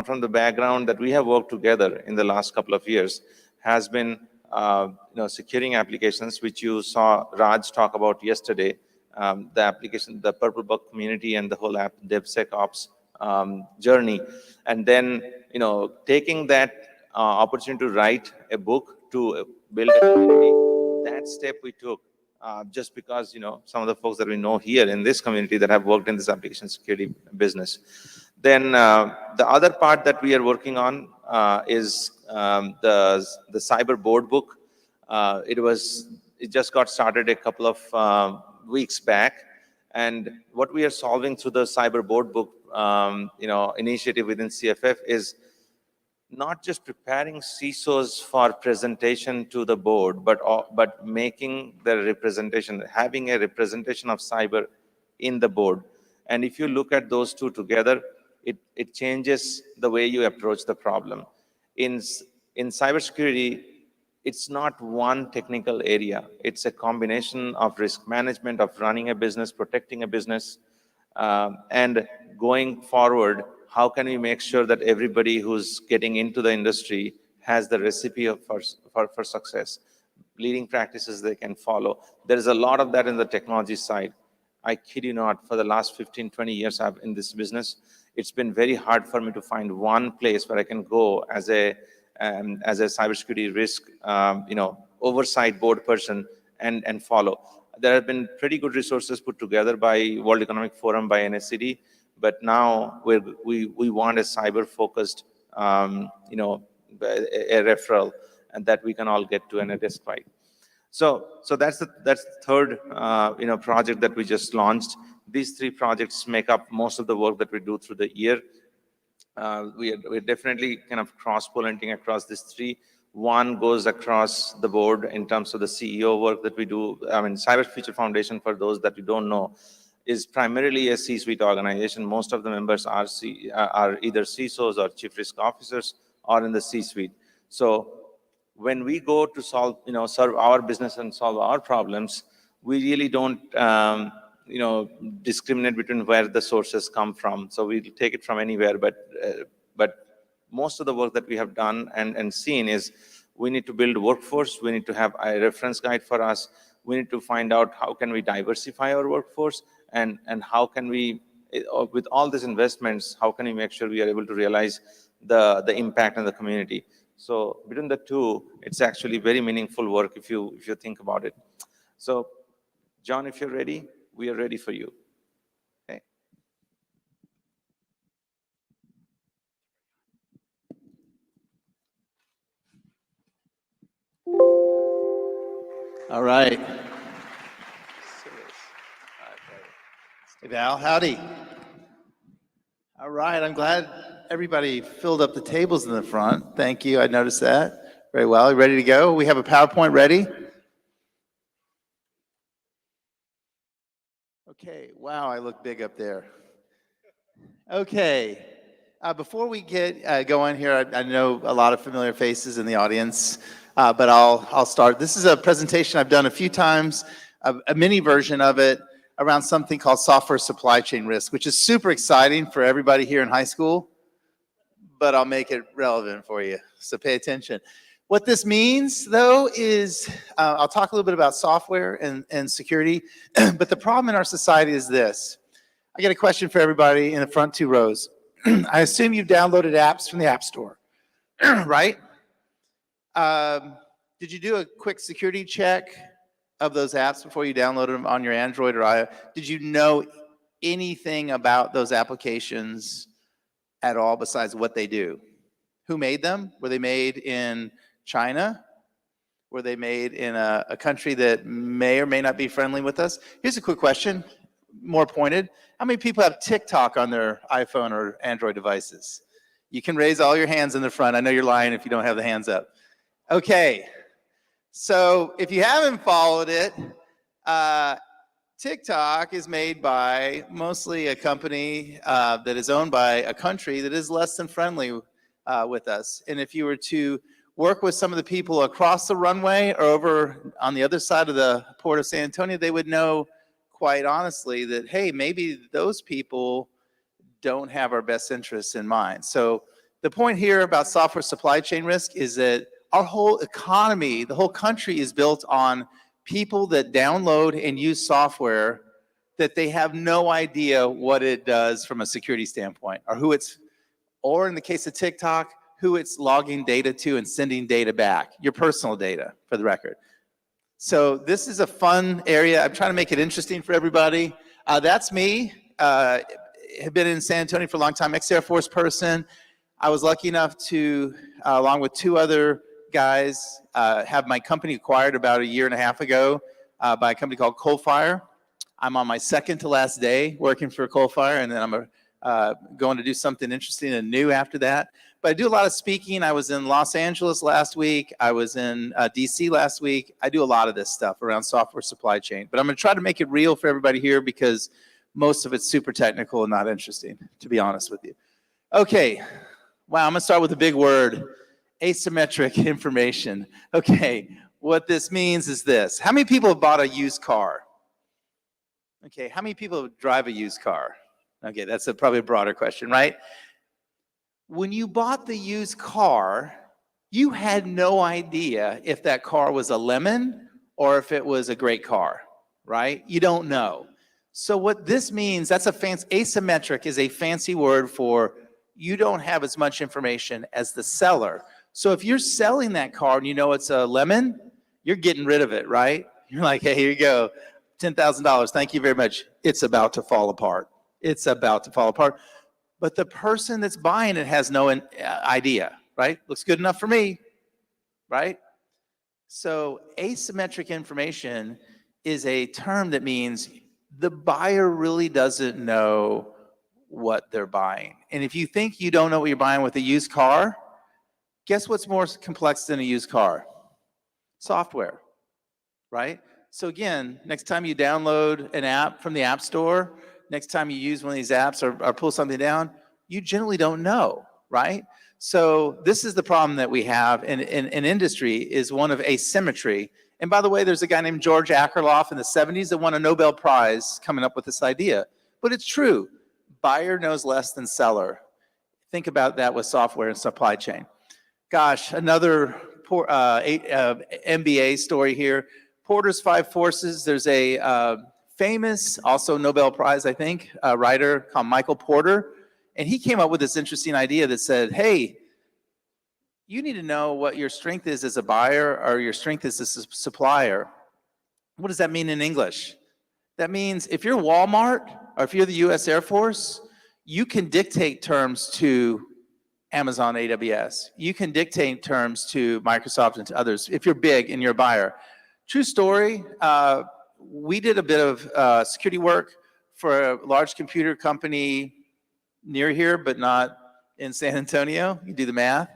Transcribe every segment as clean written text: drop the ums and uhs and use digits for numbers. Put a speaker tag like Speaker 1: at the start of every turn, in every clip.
Speaker 1: from the background that we have worked together in the last couple of years has been securing applications, which you saw Raj talk about yesterday, the application, the Purple Bug community and the whole app DevSecOps journey. And then, taking that opportunity to write a book to build a community, that step we took just because, some of the folks that we know here in this community that have worked in this application security business. Then the other part that we are working on is the cyber board book. It just got started a couple of weeks back, and what we are solving through the cyber board book, initiative within CFF is not just preparing CISOs for presentation to the board, but making the representation, having a representation of cyber in the board. And if you look at those two together, it changes the way you approach the problem. In cybersecurity, it's not one technical area. It's a combination of risk management, of running a business, protecting a business, and going forward, how can we make sure that everybody who's getting into the industry has the recipe for success, leading practices they can follow. There is a lot of that in the technology side. I kid you not, for the last 15, 20 years I've in this business, it's been very hard for me to find one place where I can go as a cybersecurity risk, oversight board person and follow. There have been pretty good resources put together by World Economic Forum, by NSCD, but now we want a cyber-focused, a referral, and that we can all get to in a desk fight. So that's the third, project that we just launched. These three projects make up most of the work that we do through the year. We're definitely kind of cross-pollinating across these three. One goes across the board in terms of the CEO work that we do. I mean, Cyber Future Foundation, for those that you don't know, is primarily a C-suite organization. Most of the members are either CISOs or chief risk officers or in the C-suite. So when we go to solve, serve our business and solve our problems, we really don't, discriminate between where the sources come from. So we take it from anywhere, but most of the work that we have done and seen is we need to build workforce. We need to have a reference guide for us. We need to find out how can we diversify our workforce and how can we, with all these investments, how can we make sure we are able to realize the impact on the community. So between the two, it's actually very meaningful work if you think about it. So John, if you're ready, we are ready for you. Okay.
Speaker 2: All right. Hey, Val, howdy. All right, I'm glad everybody filled up the tables in the front. Thank you, I noticed that. Very well, you ready to go? We have a PowerPoint ready. Okay, wow, I look big up there. Okay, before we get going here, I know a lot of familiar faces in the audience, but I'll start. This is a presentation I've done a few times, a mini version of it around something called software supply chain risk, which is super exciting for everybody here in high school, but I'll make it relevant for you, so pay attention. What this means, though, is I'll talk a little bit about software and security, but the problem in our society is this. I got a question for everybody in the front two rows. I assume you've downloaded apps from the App Store, right? Did you do a quick security check of those apps before you downloaded them on your Android or iOS? Did you know anything about those applications at all besides what they do? Who made them? Were they made in China? Were they made in a country that may or may not be friendly with us? Here's a quick question, more pointed. How many people have TikTok on their iPhone or Android devices? You can raise all your hands in the front. I know you're lying if you don't have the hands up. Okay, so if you haven't followed it, TikTok is made by mostly a company that is owned by a country that is less than friendly with us. And if you were to work with some of the people across the runway or over on the other side of the port of San Antonio, they would know quite honestly that, hey, maybe those people don't have our best interests in mind. So The point here about software supply chain risk is that our whole economy, the whole country is built on people that download and use software that they have no idea what it does from a security standpoint, or who it's, or in the case of TikTok, who it's logging data to and sending data back, your personal data, for the record. So this is a fun area. I'm trying to make it interesting for everybody. That's me. Have been in San Antonio for a long time, ex-Air Force person. I was lucky enough to, along with two other guys, have my company acquired about a year and a half ago by a company called Coalfire. I'm on my second to last day working for Coalfire, and then I'm going to do something interesting and new after that. But I do a lot of speaking. I was in Los Angeles last week. I was in DC last week. I do a lot of this stuff around software supply chain. But I'm going to try to make it real for everybody here because most of it's super technical and not interesting, to be honest with you. Okay. Wow, I'm going to start with a big word, asymmetric information. Okay, what this means is this. How many people have bought a used car? Okay, how many people drive a used car? Okay, that's probably a broader question, right? When you bought the used car, you had no idea if that car was a lemon or if it was a great car, right? You don't know. So what this means, that's a fancy, asymmetric is a fancy word for you don't have as much information as the seller. So if you're selling that car and you know it's a lemon, you're getting rid of it, right? You're like, hey, here you go, $10,000, thank you very much. It's about to fall apart. It's about to fall apart. But the person that's buying it has no idea, right? Looks good enough for me, right? So asymmetric information is a term that means the buyer really doesn't know what they're buying. And if you think you don't know what you're buying with a used car, guess what's more complex than a used car? Software, right? So again, next time you download an app from the App Store, next time you use one of these apps or pull something down, you generally don't know, right? So this is the problem that we have in industry, is one of asymmetry. And by the way, there's a guy named George Akerlof in the 70s that won a Nobel Prize coming up with this idea. But it's true. Buyer knows less than seller. Think about that with software and supply chain. Gosh, another MBA story here. Porter's Five Forces. There's a famous, also Nobel Prize, I think, writer called Michael Porter. And he came up with this interesting idea that said, hey, you need to know what your strength is as a buyer or your strength as a supplier. What does that mean in English? That means if you're Walmart or if you're the US Air Force, you can dictate terms to Amazon AWS. You can dictate terms to Microsoft and to others if you're big and you're a buyer. True story, we did a bit of security work for a large computer company near here, but not in San Antonio. You do the math.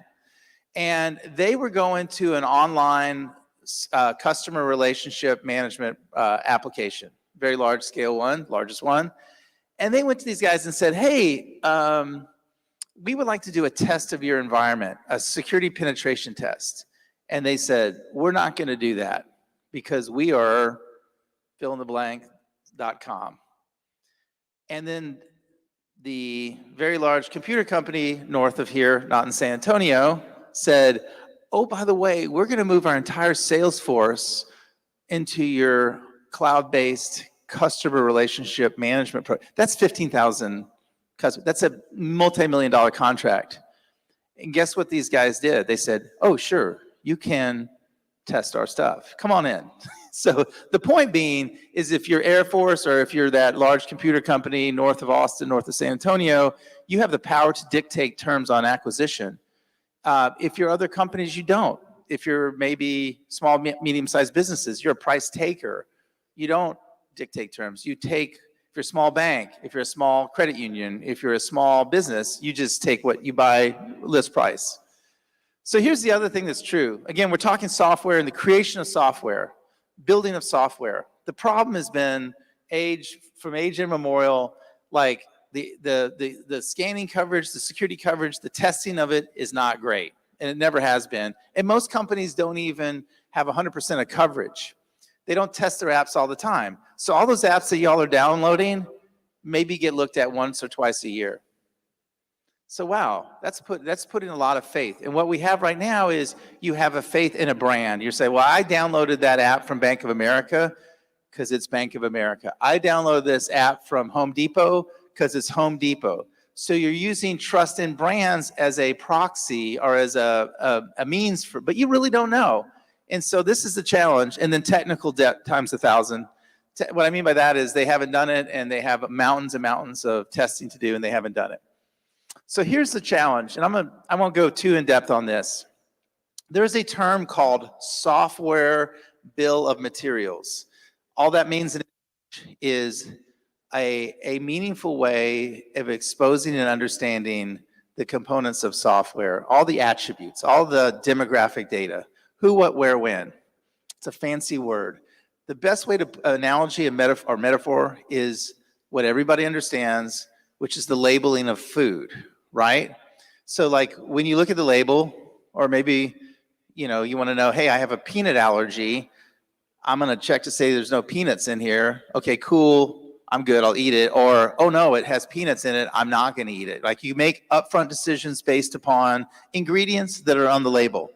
Speaker 2: And they were going to an online customer relationship management application, very large scale one, largest one. And they went to these guys and said, hey, we would like to do a test of your environment, a security penetration test. And they said, we're not going to do that because we are fill-in-the-blank.com. And then the very large computer company north of here, not in San Antonio, said, oh, by the way, we're going to move our entire sales force into your cloud-based customer relationship management program. That's 15,000 customers. That's a multi-million-dollar contract. And guess what these guys did? They said, oh, sure, you can test our stuff. Come on in. So the point being is if you're Air Force or if you're that large computer company north of Austin, north of San Antonio, you have the power to dictate terms on acquisition. If you're other companies, you don't. If you're maybe small, medium-sized businesses, you're a price taker. You don't dictate terms. You take, if you're a small bank, if you're a small credit union, if you're a small business, you just take what you buy list price. So here's the other thing that's true. Again, we're talking software and the creation of software, building of software. The problem has been from age immemorial, like the scanning coverage, the security coverage, the testing of it is not great. And it never has been. And most companies don't even have 100% of coverage. They don't test their apps all the time. So all those apps that y'all are downloading maybe get looked at once or twice a year. So wow, that's putting a lot of faith. And what we have right now is you have a faith in a brand. You say, well, I downloaded that app from Bank of America because it's Bank of America. I downloaded this app from Home Depot because it's Home Depot. So you're using trust in brands as a proxy or as a means for, but you really don't know. And so this is the challenge. And then technical debt times 1,000. What I mean by that is they haven't done it and they have mountains and mountains of testing to do and they haven't done it. So here's the challenge, and I won't go too in depth on this. There's a term called software bill of materials. All that means is a meaningful way of exposing and understanding the components of software, all the attributes, all the demographic data, who, what, where, when. It's a fancy word. The best way to analogy and metaphor is what everybody understands, which is the labeling of food, right? So like when you look at the label, or maybe, you want to know, hey, I have a peanut allergy. I'm going to check to say there's no peanuts in here. Okay, cool. I'm good. I'll eat it. Or, oh no, it has peanuts in it. I'm not going to eat it. Like you make upfront decisions based upon ingredients that are on the label.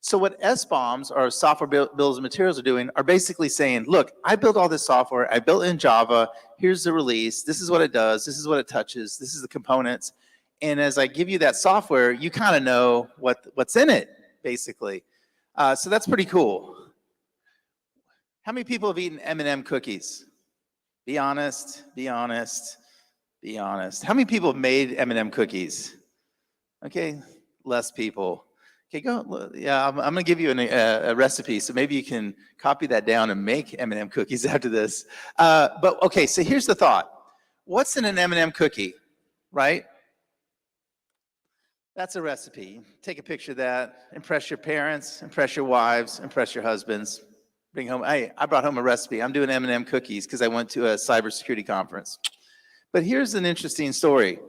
Speaker 2: So what SBOMs, or software bills of materials, are doing are basically saying, look, I built all this software. I built it in Java. Here's the release. This is what it does. This is what it touches. This is the components. And as I give you that software, you kind of know what's in it, basically. So that's pretty cool. How many people have eaten M&M cookies? Be honest, be honest, be honest. How many people have made M&M cookies? Okay, less people. Okay, go. Yeah, I'm going to give you a recipe, so maybe you can copy that down and make M&M cookies after this. But okay, so here's the thought. What's in an M&M cookie, right? That's a recipe. Take a picture of that. Impress your parents, impress your wives, impress your husbands. Bring home, hey, I brought home a recipe. I'm doing M&M cookies because I went to a cybersecurity conference. But here's an interesting story.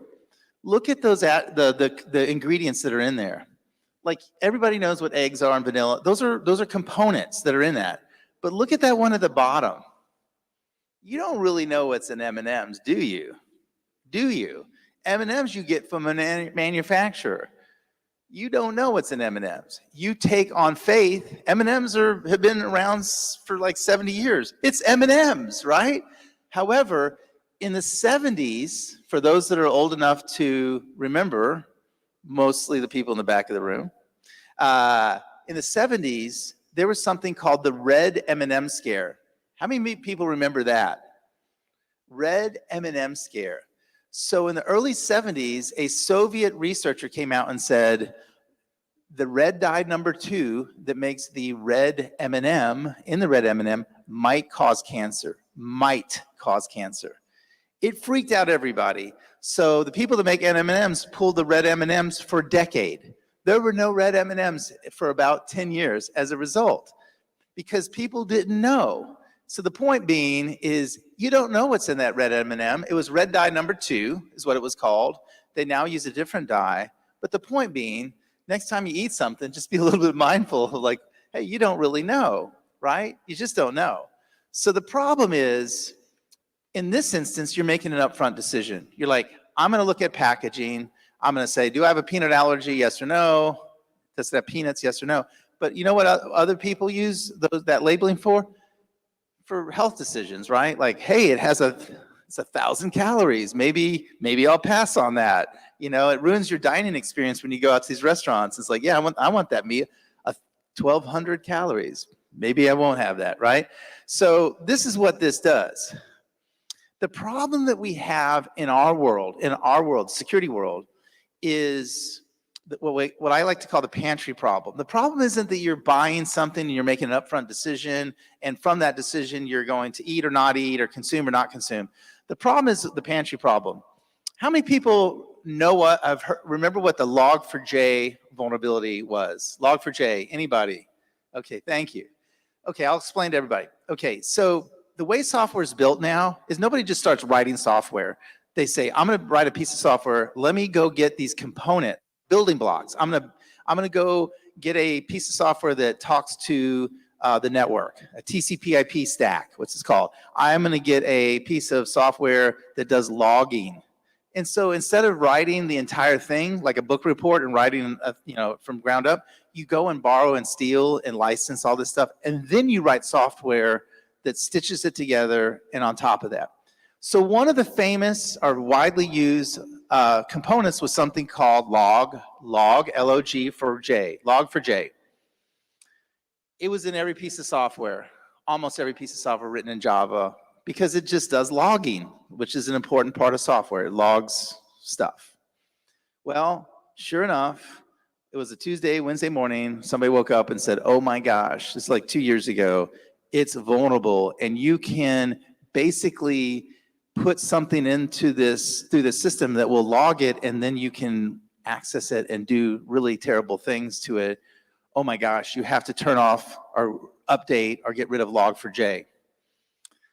Speaker 2: Look at those the ingredients that are in there. Like everybody knows what eggs are and vanilla. Those are components that are in that. But look at that one at the bottom. You don't really know what's in M&Ms, do you? Do you? M&Ms you get from a manufacturer. You don't know what's in M&Ms. You take on faith. M&Ms have been around for like 70 years. It's M&Ms, right? However, in the 70s, for those that are old enough to remember, mostly the people in the back of the room, in the 70s, there was something called the red M&M scare. How many people remember that? Red M&M scare. So in the early 70s, a Soviet researcher came out and said, the red dye number 2 that makes the red M&M, in the red M&M, might cause cancer. Might cause cancer. It freaked out everybody. So the people that make M&Ms pulled the red M&Ms for a decade. There were no red M&Ms for about 10 years as a result, because people didn't know. So the point being is you don't know what's in that red M&M. It was red dye number 2 is what it was called. They now use a different dye. But the point being, next time you eat something, just be a little bit mindful of like, hey, you don't really know, right? You just don't know. So the problem is, in this instance, you're making an upfront decision. You're like, I'm going to look at packaging. I'm going to say, do I have a peanut allergy? Yes or no. Does it have peanuts? Yes or no. But you know what other people use that labeling for? For health decisions, right? Like, hey, it's 1,000 calories. Maybe I'll pass on that. It ruins your dining experience when you go out to these restaurants. It's like, yeah, I want that meal, 1,200 calories. Maybe I won't have that, right? So this is what this does. The problem that we have in our world, security world, is what I like to call the pantry problem. The problem isn't that you're buying something and you're making an upfront decision, and from that decision you're going to eat or not eat or consume or not consume. The problem is the pantry problem. How many people know remember what the log4j vulnerability was? Log4j, anybody? Okay, thank you. Okay, I'll explain to everybody. Okay, so the way software is built now is nobody just starts writing software. They say, I'm going to write a piece of software. Let me go get these component building blocks. I'm gonna go get a piece of software that talks to the network, a TCP/IP stack, what's it called. I'm gonna get a piece of software that does logging And so instead of writing the entire thing, like a book report and writing, from ground up, you go and borrow and steal and license all this stuff. And then you write software that stitches it together and on top of that. So one of the famous or widely used components was something called log, L-O-G for J, log4j. It was in every piece of software, almost every piece of software written in Java, because it just does logging, which is an important part of software. It logs stuff. Well, sure enough, it was a Tuesday, Wednesday morning, somebody woke up and said, oh my gosh, this is like 2 years ago, it's vulnerable, and you can basically put something into this through the system that will log it, and then you can access it and do really terrible things to it. Oh my gosh, you have to turn off or update or get rid of log4j.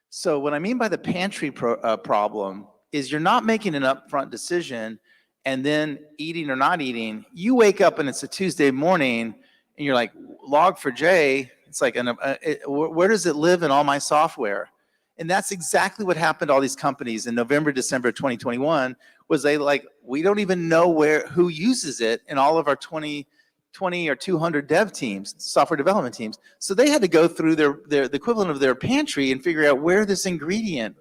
Speaker 2: So what I mean by the pantry problem is you're not making an upfront decision and then eating or not eating. You wake up and it's a Tuesday morning and you're like, log4j, it's like, where does it live in all my software? And that's exactly what happened to all these companies in November, December 2021, was they like, we don't even know who uses it in all of our 20 or 200 dev teams, software development teams. So they had to go through the equivalent of their pantry and figure out where this ingredient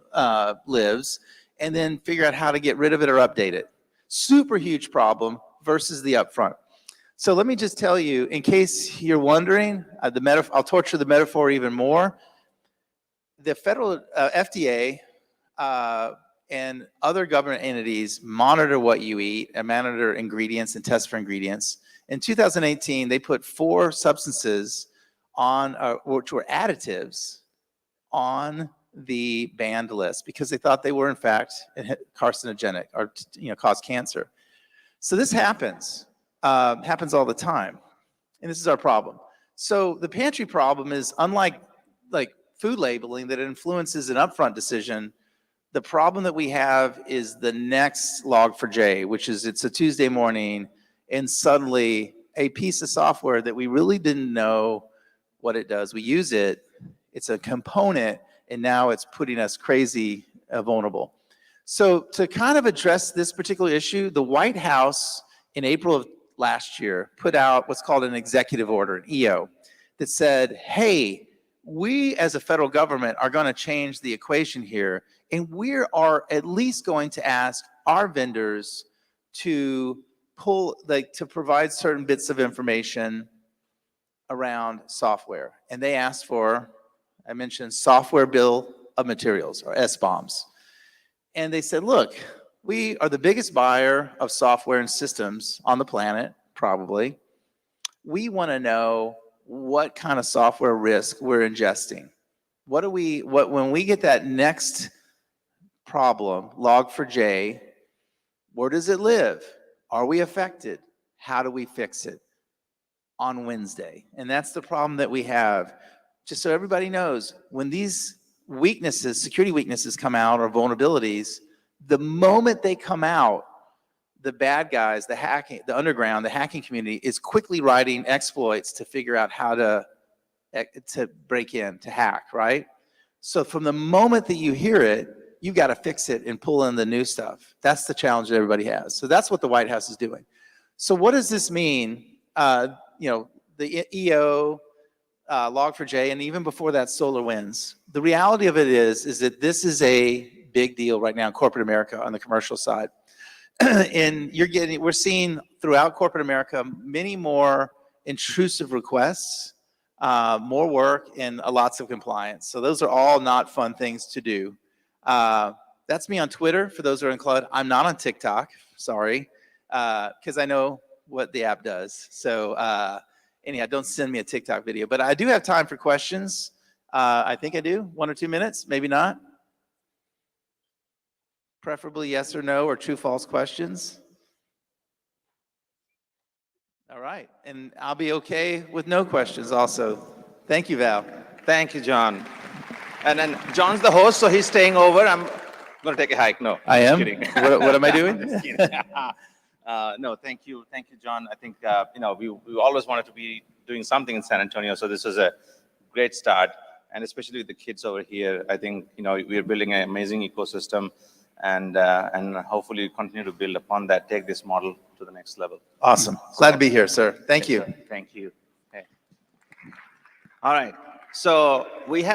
Speaker 2: lives, and then figure out how to get rid of it or update it. Super huge problem versus the upfront. So let me just tell you, in case you're wondering, I'll torture the metaphor even more. The federal FDA and other government entities monitor what you eat and monitor ingredients and test for ingredients. In 2018, they put 4 substances on, which were additives, on the banned list because they thought they were in fact carcinogenic or cause cancer. So this happens all the time, and this is our problem. So the pantry problem is unlike food labeling that influences an upfront decision. The problem that we have is the next log4j, which is it's a Tuesday morning, and suddenly a piece of software that we really didn't know what it does. We use it, it's a component, and now it's putting us crazy vulnerable. So to kind of address this particular issue, the White House in April of last year put out what's called an executive order, an EO, that said, hey, we as a federal government are going to change the equation here, and we are at least going to ask our vendors to to provide certain bits of information around software. And they asked for, I mentioned, software bill of materials, or SBOMs. And they said, look, we are the biggest buyer of software and systems on the planet, probably. We want to know what kind of software risk we're ingesting. When we get that next problem, log4j, where does it live? Are we affected? How do we fix it? On Wednesday. And that's the problem that we have. Just so everybody knows, when these weaknesses, security weaknesses come out, or vulnerabilities, the moment they come out, the bad guys, the hacking, the underground, the hacking community is quickly writing exploits to figure out how to break in, to hack, right? So from the moment that you hear it, you've got to fix it and pull in the new stuff. That's the challenge that everybody has. So that's what the White House is doing. So what does this mean? The EO, log4j, and even before that, SolarWinds. The reality of it is that this is a big deal right now in corporate America on the commercial side. And we're seeing throughout corporate America many more intrusive requests, more work, and lots of compliance. So those are all not fun things to do. That's me on Twitter, for those who are in cloud. I'm not on TikTok, sorry, because I know what the app does. So anyhow, don't send me a TikTok video. But I do have time for questions. I think I do, 1 or 2 minutes, maybe not. Preferably yes or no, or true, false questions. All right, and I'll be okay with no questions also. Thank you, Val.
Speaker 1: Thank you, John. And then John's the host, so he's staying over. I'm going to take a hike. No,
Speaker 2: I am?
Speaker 1: Kidding.
Speaker 2: What am I doing?
Speaker 1: Just kidding. No, thank you, John. I think we always wanted to be doing something in San Antonio, so this was a great start. And especially with the kids over here, I think we are building an amazing ecosystem. and hopefully continue to build upon that, take this model to the next level.
Speaker 2: Awesome. Glad to be here, sir. Thank you.
Speaker 1: Thank you. Okay. All right. So we have